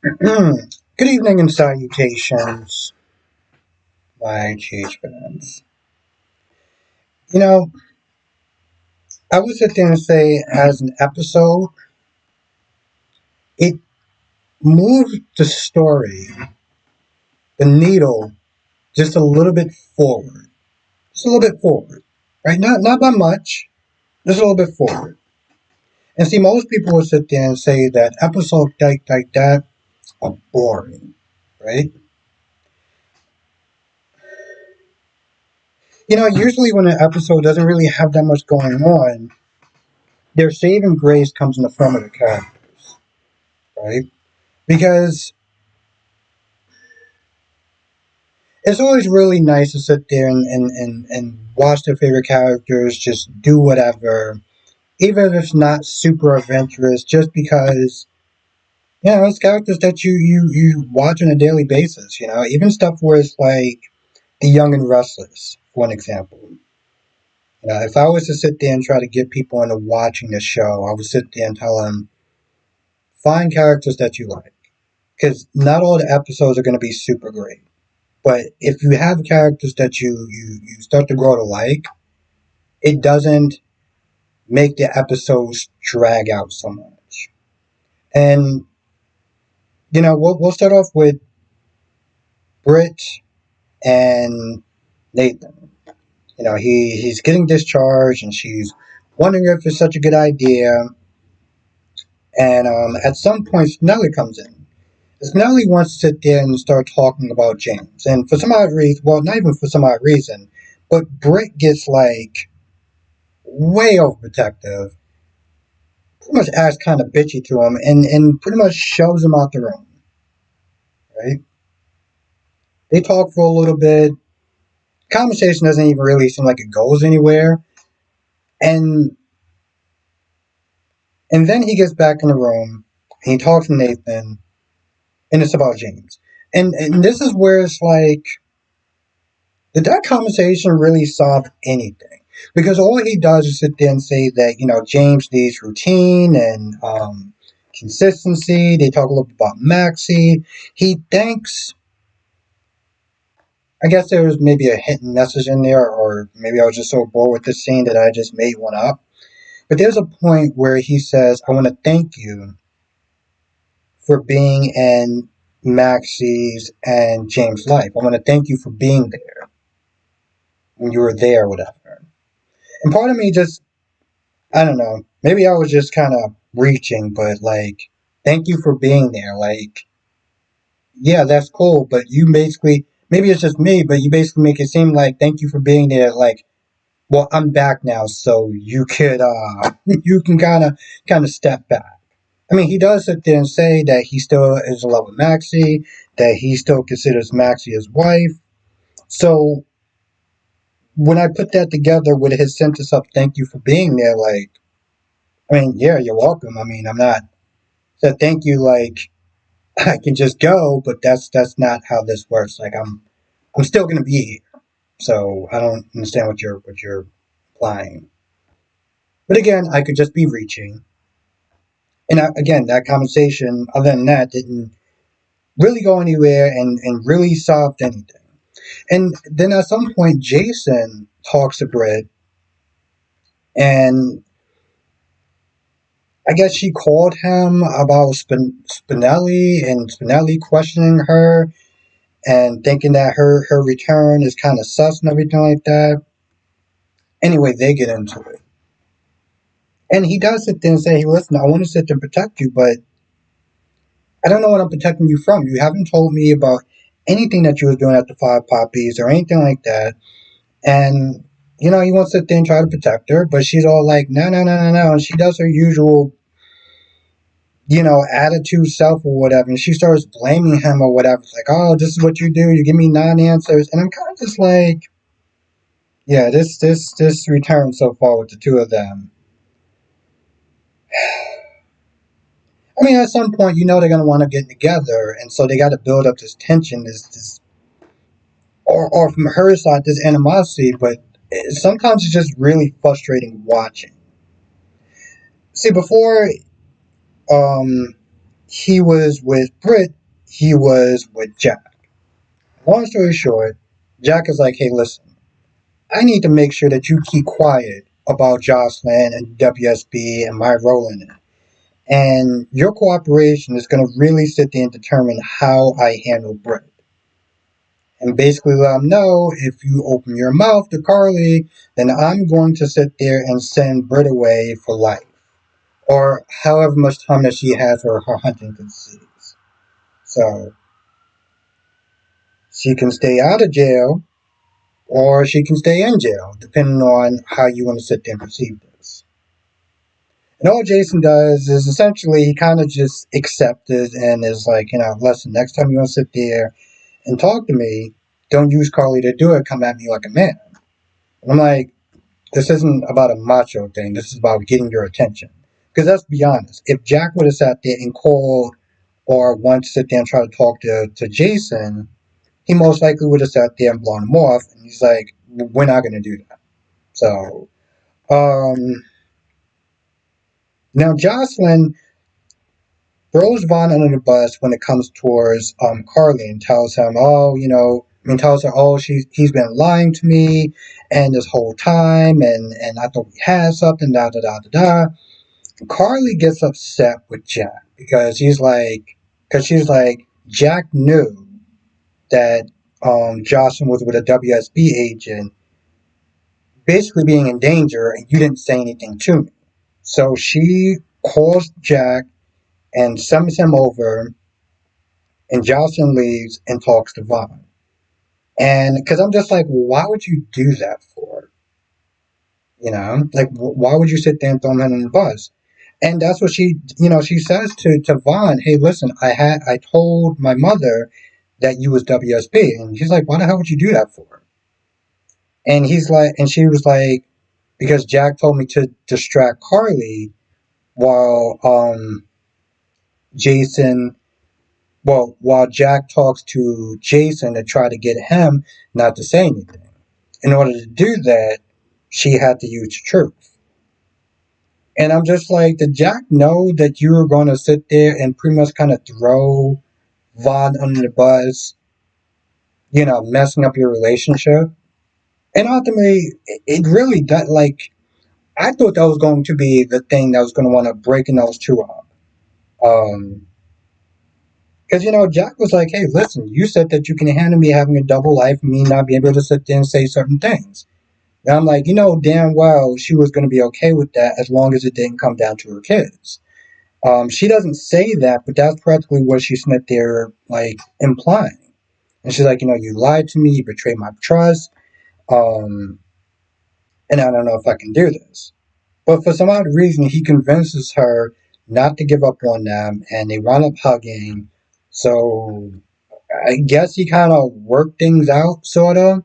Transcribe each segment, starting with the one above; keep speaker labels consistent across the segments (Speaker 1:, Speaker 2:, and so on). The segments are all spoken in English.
Speaker 1: Good evening and salutations, my GH fans. You know, I would sit there and say, as an episode, it moved the story, the needle, just a little bit forward. Just a little bit forward. Right? Not by much, just a little bit forward. And see, most people would sit there and say that episodes like that are boring. Right? Usually when an episode doesn't really have that much going on, their saving grace comes in the form of the characters. Right? Because it's always really nice to sit there and watch their favorite characters just do whatever, even if it's not super adventurous, just because, it's characters that you watch on a daily basis, even stuff where it's like The Young and Restless, for an example. If I was to sit there and try to get people into watching the show, I would sit there and tell them, find characters that you like. Because not all the episodes are going to be super great. But if you have characters that you start to grow to like, it doesn't make the episodes drag out so much. And we'll start off with Britt and Nathan. He's getting discharged, and she's wondering if it's such a good idea. And at some point, Snelly comes in. Snelly wants to sit there and start talking about James, and for some odd reason, well, not even for some odd reason, but Britt gets like way overprotective, pretty much acts kind of bitchy to him, and pretty much shoves him out the room. Right? They talk for a little bit. Conversation doesn't even really seem like it goes anywhere, and and then he gets back in the room. And he talks to Nathan, and it's about James. And this is where it's like, did that conversation really solve anything? Because all he does is sit there and say that James needs routine and consistency. They talk a little bit about Maxie. He thanks. I guess there was maybe a hidden message in there, or maybe I was just so bored with this scene that I just made one up. But there's a point where he says, I want to thank you for being in Maxie's and James' life. I want to thank you for being there when you were there, whatever. And part of me just, I don't know, maybe I was just kind of reaching, but like, thank you for being there. Like, yeah, that's cool, but you basically, maybe it's just me, but you basically make it seem like thank you for being there. Like, well, I'm back now, so you could you can kind of step back. I mean, he does sit there and say that he still is in love with Maxie, that he still considers Maxie his wife. So when I put that together with his sentence of "thank you for being there," like, I mean, yeah, you're welcome. I mean, I'm not said thank you like I can just go, but that's not how this works. Like, I'm still gonna be here, so I don't understand what you're implying. But again, I could just be reaching. And again, that conversation, other than that, didn't really go anywhere and really solved anything. And then at some point, Jason talks to Britt, and I guess she called him about Spinelli, and Spinelli questioning her and thinking that her return is kind of sus and everything like that. Anyway, they get into it. And he does sit there and say, hey, listen, I want to sit there and protect you, but I don't know what I'm protecting you from. You haven't told me about anything that you were doing at the Five Poppies or anything like that. And, he wants to sit there and try to protect her, but she's all like, no, no, no, no, no. And she does her usual, attitude self or whatever. And she starts blaming him or whatever. It's like, oh, this is what you do. You give me non-answers. And I'm kind of just like, yeah, this return so far with the two of them. I mean, at some point, they're going to want to get together. And so they got to build up this tension, this or from her side, this animosity, but sometimes it's just really frustrating watching. See, before, um, he was with Britt, he was with Jack. Long story short, Jack is like, hey, listen, I need to make sure that you keep quiet about Jocelyn and WSB and my role in it. And your cooperation is going to really sit there and determine how I handle Britt. And basically let them know if you open your mouth to Carly, then I'm going to sit there and send Britt away for life. Or however much time that she has for her Huntington's disease. So she can stay out of jail or she can stay in jail, depending on how you want to sit there and perceive this. And all Jason does is essentially he kind of just accepts it and is like, listen, next time you want to sit there and talk to me, don't use Carly to do it, come at me like a man. And I'm like, this isn't about a macho thing, this is about getting your attention. Because let's be honest, if Jack would have sat there and called or wanted to sit there and try to talk to Jason, he most likely would have sat there and blown him off. And he's like, we're not going to do that. So, now Jocelyn throws Vaughn under the bus when it comes towards Carly and tells him, tells her, he's been lying to me and this whole time, and I thought we had something, da da da da da. Carly gets upset with Jack because she's like, Jack knew that Jocelyn was with a WSB agent, basically being in danger, and you didn't say anything to me. So she calls Jack and summons him over, and Jocelyn leaves and talks to Vaughn. And because I'm just like, why would you do that for? Why would you sit there and throw him in the bus? And that's what she says to Vaughn, hey, listen, I told my mother that you was WSB. And he's like, why the hell would you do that for? And she was like, because Jack told me to distract Carly while Jason, while Jack talks to Jason to try to get him not to say anything. In order to do that, she had to use the truth. And I'm just like, did Jack know that you were going to sit there and pretty much kind of throw Vaughn under the bus, messing up your relationship? And ultimately, it really does, I thought that was going to be the thing that was going to want to breaking those two up. Because, Jack was like, hey, listen, you said that you can handle me having a double life and me not being able to sit there and say certain things. And I'm like, damn well she was going to be okay with that as long as it didn't come down to her kids. She doesn't say that, but that's practically what she's sitting there, implying. And she's like, you lied to me, you betrayed my trust, and I don't know if I can do this. But for some odd reason, he convinces her not to give up on them, and they wind up hugging. So I guess he kind of worked things out, sort of.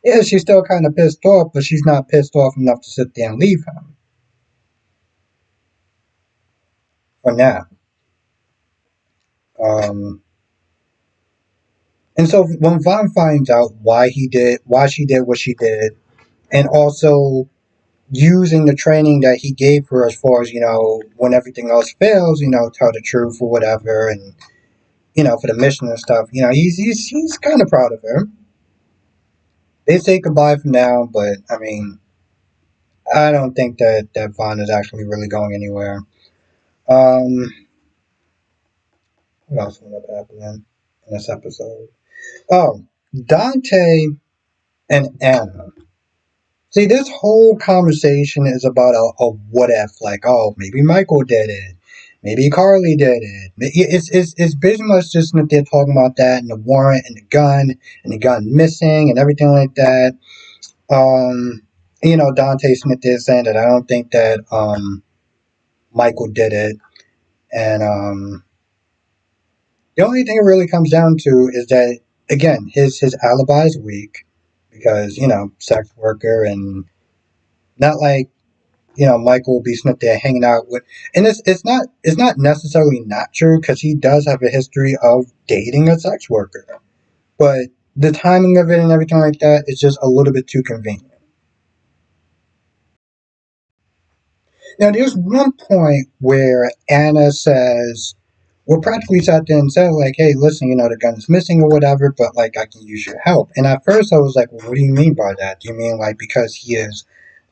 Speaker 1: Yeah, she's still kind of pissed off, but she's not pissed off enough to sit there and leave him. For now. Um, and so when Vaughn finds out why she did what she did, and also using the training that he gave her as far as, when everything else fails, tell the truth or whatever, and, for the mission and stuff, he's kind of proud of her. They say goodbye for now, but, I mean, I don't think that Vaughn is actually really going anywhere. Um, what else ended up happening in this episode? Oh, Dante and Anna. See, this whole conversation is about a what if, maybe Michael did it, maybe Carly did it. It's pretty much just that they're talking about that and the warrant and the gun missing and everything like that. Dante Smith is saying that I don't think that Michael did it, and the only thing it really comes down to is that again his alibi is weak because sex worker and not like Michael will be Smith there hanging out with, and it's not necessarily not true because he does have a history of dating a sex worker, but the timing of it and everything like that is just a little bit too convenient. Now there's one point where Anna says, Well, practically sat there and said, like, hey, listen, the gun is missing or whatever, but, like, I can use your help. And at first I was like, well, what do you mean by that? Do you mean, like, because he is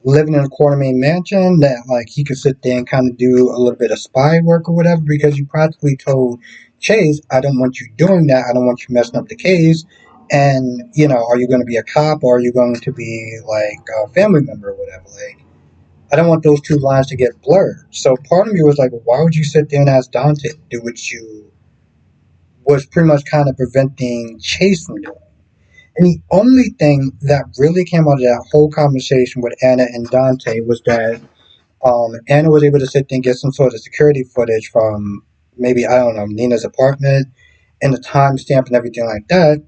Speaker 1: living in a Quartermain mansion that, like, he could sit there and kind of do a little bit of spy work or whatever? Because you practically told Chase, I don't want you doing that. I don't want you messing up the case. And, are you going to be a cop or are you going to be, like, a family member or whatever? Like, I don't want those two lines to get blurred. So part of me was like, well, why would you sit there and ask Dante to do what you was pretty much kind of preventing Chase from doing? And the only thing that really came out of that whole conversation with Anna and Dante was that Anna was able to sit there and get some sort of security footage from maybe, I don't know, Nina's apartment and the timestamp and everything like that.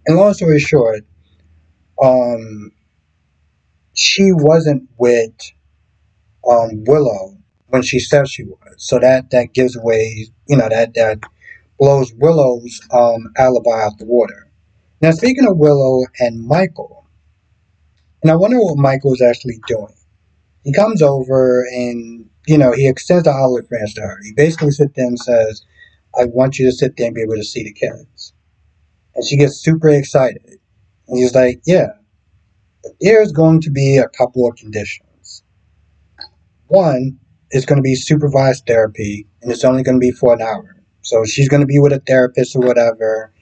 Speaker 1: And long story short, um, she wasn't with Willow when she said she was. So that gives away, that blows Willow's alibi out the water. Now, speaking of Willow and Michael, and I wonder what Michael is actually doing. He comes over and, he extends the olive branch to her. He basically sits there and says, I want you to sit there and be able to see the kids. And she gets super excited. And he's like, yeah, but there's going to be a couple of conditions. One is going to be supervised therapy, and it's only going to be for an hour. So she's going to be with a therapist or whatever,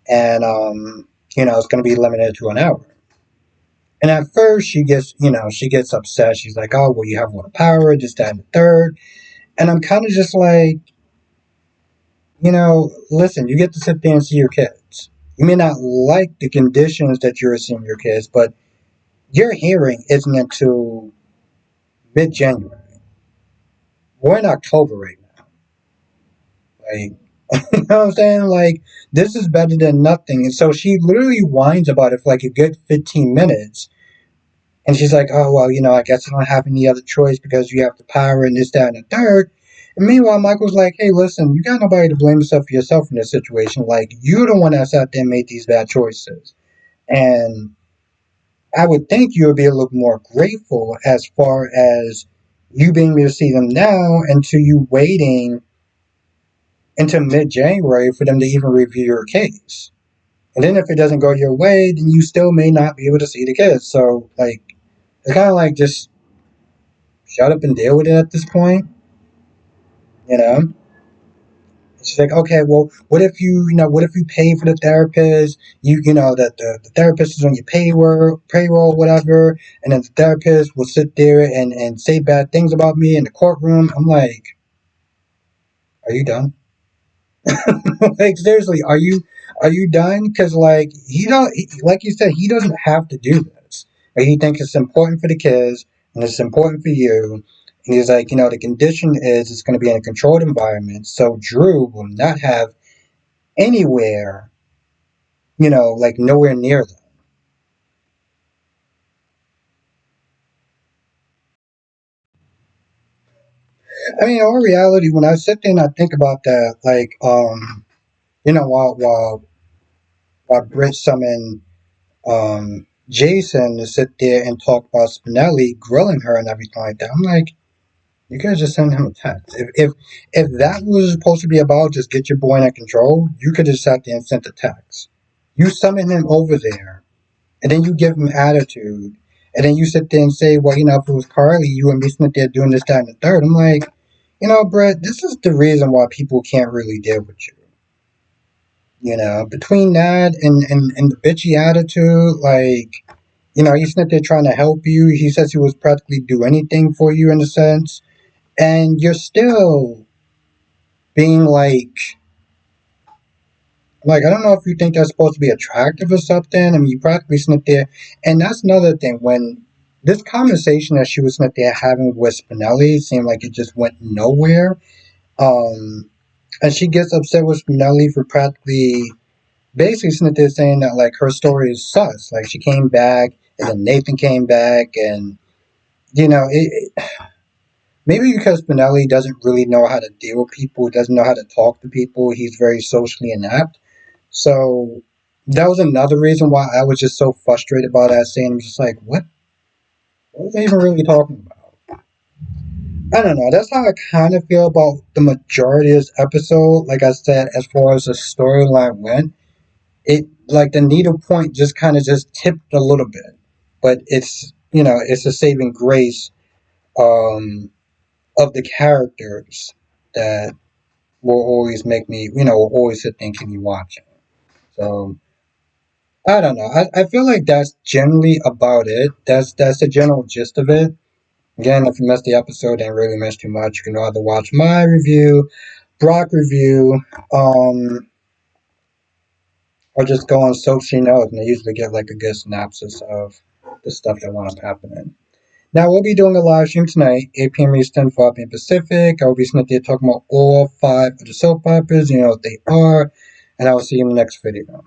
Speaker 1: and it's going to be limited to an hour. And at first, she gets upset. She's like, "Oh, well, you have a lot of power, just that, and the third." And I'm kind of just like, listen, you get to sit there and see your kids. You may not like the conditions that you're seeing your kids, but your hearing isn't until mid-January. We're in October right now. Like, you know what I'm saying? Like, this is better than nothing. And so she literally whines about it for like a good 15 minutes. And she's like, oh, well, I guess I don't have any other choice because you have the power and this, that, and the third. And meanwhile, Michael's like, hey, listen, you got nobody to blame yourself for yourself in this situation. Like, you're the one that's out there and made these bad choices. And I would think you would be a little more grateful as far as you being able to see them now and to you waiting until mid-January for them to even review your case. And then if it doesn't go your way, then you still may not be able to see the kids. So, like, it's kind of like just shut up and deal with it at this point, you know? She's like, okay, well, what if you pay for the therapist? That the therapist is on your payroll, whatever, and then the therapist will sit there and say bad things about me in the courtroom. I'm like, are you done? Like, seriously, are you done? Because, like, like you said, he doesn't have to do this. Like, he thinks it's important for the kids and it's important for you. And he's like, the condition is it's going to be in a controlled environment, so Drew will not have anywhere, like nowhere near them. I mean, in all reality, when I sit there and I think about that, like, while Britt summoned Jason to sit there and talk about Spinelli grilling her and everything like that. I'm like, you guys just send him a text. If that was supposed to be about just get your boy in control, you could have sat there and sent a text. You summon him over there, and then you give him attitude, and then you sit there and say, well, if it was Carly, you and me sitting there doing this, that, and the third. I'm like, Brett, this is the reason why people can't really deal with you. Between that and the bitchy attitude, like, he's not there trying to help you. He says he was practically do anything for you in a sense. And you're still being like, I don't know if you think that's supposed to be attractive or something. I mean, you practically sit there. And that's another thing. When this conversation that she was sitting there having with Spinelli seemed like it just went nowhere. And she gets upset with Spinelli for practically basically Smith is saying that like her story is sus. Like she came back, and then Nathan came back, and maybe because Spinelli doesn't really know how to deal with people, doesn't know how to talk to people. He's very socially inept. So that was another reason why I was just so frustrated about that scene. I'm just like, what? What was they even really talking about? I don't know. That's how I kind of feel about the majority of this episode. Like I said, as far as the storyline went, it like the needle point just kind of just tipped a little bit, but it's a saving grace um, of the characters that will always make me will always sit thinking you watching. So I don't know. I feel like that's generally about it. That's the general gist of it. Again, if you missed the episode and really missed too much, you can either watch my review, Brock review, or just go on So She Knows, and they usually get like a good synopsis of the stuff that winds up happening. Now, we'll be doing a live stream tonight, 8 p.m. Eastern, 5 p.m. Pacific. I will be sitting there talking about all 5 of the soap operas, what they are, and I will see you in the next video.